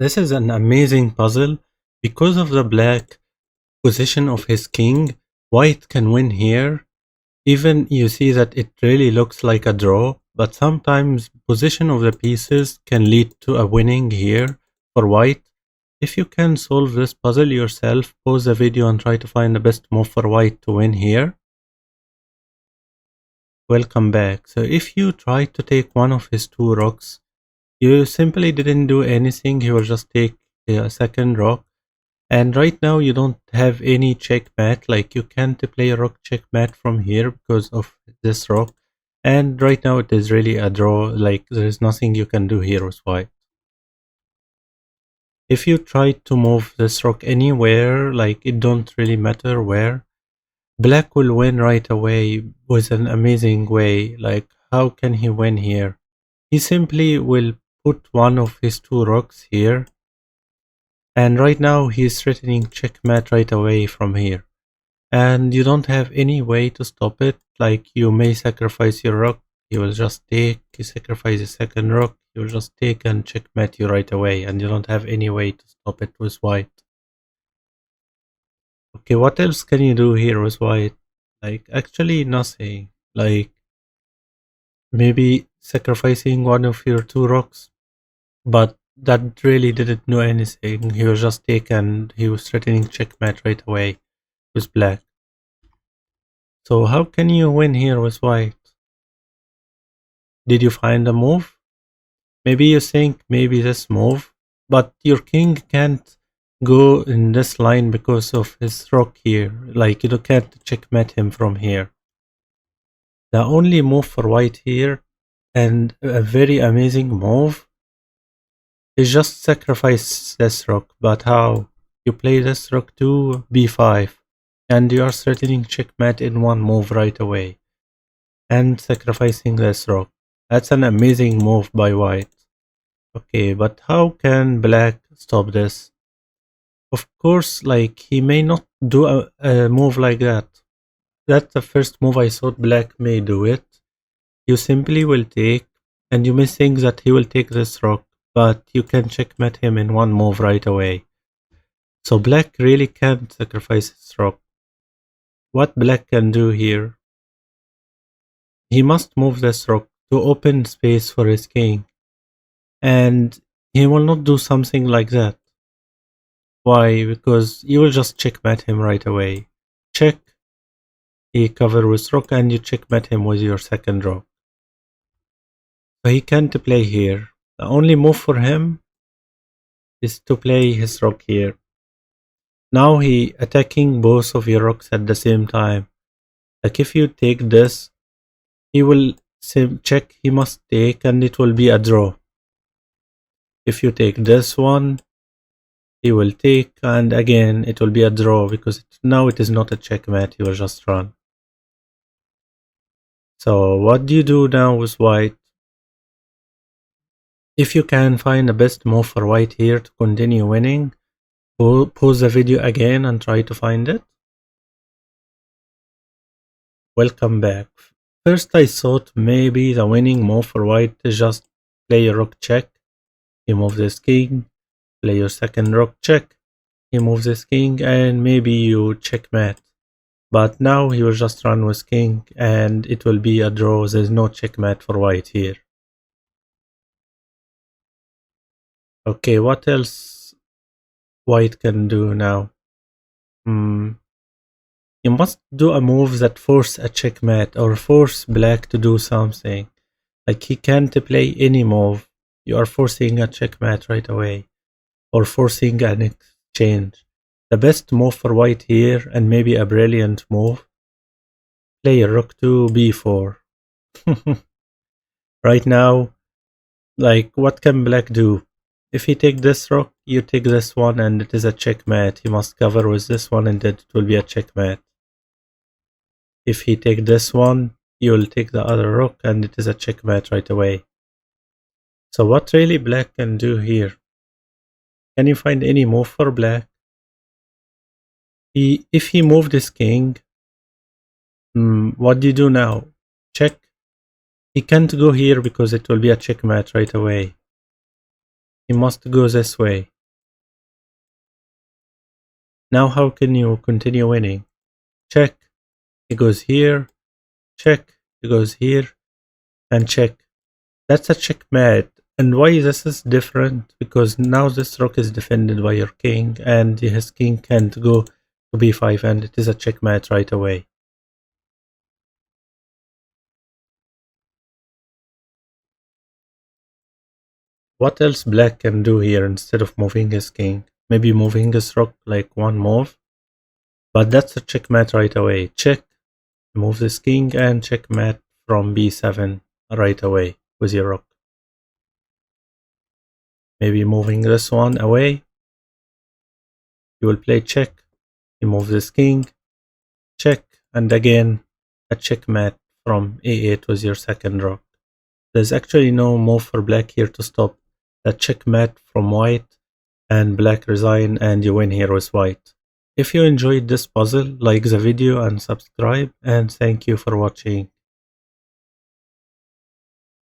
This is an amazing puzzle. Because of the black position of his king, white can win here. Even you see that it really looks like a draw, but sometimes position of the pieces can lead to a winning here for white. If you can solve this puzzle yourself, pause the video and try to find the best move for white to win here. Welcome back. So if you try to take one of his two rocks, you simply didn't do anything. He will just take a second rock. And right now you don't have any checkmate, like you can't play a rock checkmate from here because of this rock. And right now it is really a draw, like there is nothing you can do here with white. If you try to move this rock anywhere, like it don't really matter where, black will win right away with an amazing way. Like how can he win here? He simply will put one of his two rocks here. And right now he's threatening checkmate right away from here. And you don't have any way to stop it. Like you may sacrifice your rock, he will just take, you sacrifice a second rock, he will just take and checkmate you right away, and you don't have any way to stop it with white. Okay, what else can you do here with white? Like actually nothing. Like maybe sacrificing one of your two rocks, but that really didn't do anything. He was just take and he was threatening checkmate right away with black. So how can you win here with white? Did you find a move? Maybe you think maybe this move, but your king can't go in this line because of his rock here. Like you can't checkmate him from here. The only move for white here, and a very amazing move, is just sacrifice this rook. But how? You play this rook to b5, and you are threatening checkmate in one move right away, and sacrificing this rook. That's an amazing move by white. Okay, but how can black stop this? Of course, like, he may not do a move like that. That's the first move I thought black may do it. You simply will take, and you may think that he will take this rook, but you can checkmate him in one move right away. So black really can't sacrifice his rook. What black can do here? He must move this rook to open space for his king. And he will not do something like that. Why? Because you will just checkmate him right away. Check, he cover with rook, and you checkmate him with your second rook. So he can't play here. The only move for him is to play his rook here. Now he attacking both of your rocks at the same time. Like if you take this, he will check, he must take, and it will be a draw. If you take this one, he will take, and again it will be a draw because now it is not a checkmate, he will just run. So what do you do now with white? If you can find the best move for white here to continue winning, pause the video again and try to find it. Welcome back. First I thought maybe the winning move for white is just play a rook check, you move this king, play your second rook check, you move this king, and maybe you checkmate. But now he will just run with king and it will be a draw. There's no checkmate for white here. Okay, what else white can do now? You must do a move that force a checkmate or force black to do something. Like he can't play any move. You are forcing a checkmate right away or forcing an exchange. The best move for white here, and maybe a brilliant move, play rook to b4. Right now, like what can black do? If he take this rook, you take this one and it is a checkmate. He must cover with this one and it will be a checkmate. If he take this one, you will take the other rook and it is a checkmate right away. So what really black can do here? Can you find any move for black? If he moved his king, what do you do now? Check. He can't go here because it will be a checkmate right away. He must go this way. Now how can you continue winning? Check. He goes here. Check. He goes here. And check. That's a checkmate. And why this is different? Because now this rook is defended by your king, and his king can't go to b5, and it is a checkmate right away. What else black can do here instead of moving his king? Maybe moving his rook like one move? But that's a checkmate right away. Check. Move this king and checkmate from b7 right away with your rook. Maybe moving this one away. You will play check. You move this king. Check. And again a checkmate from a8 with your second rook. There's actually no move for black here to stop that checkmate from white, and black resign and you win here with white. If you enjoyed this puzzle, like the video and subscribe, and thank you for watching.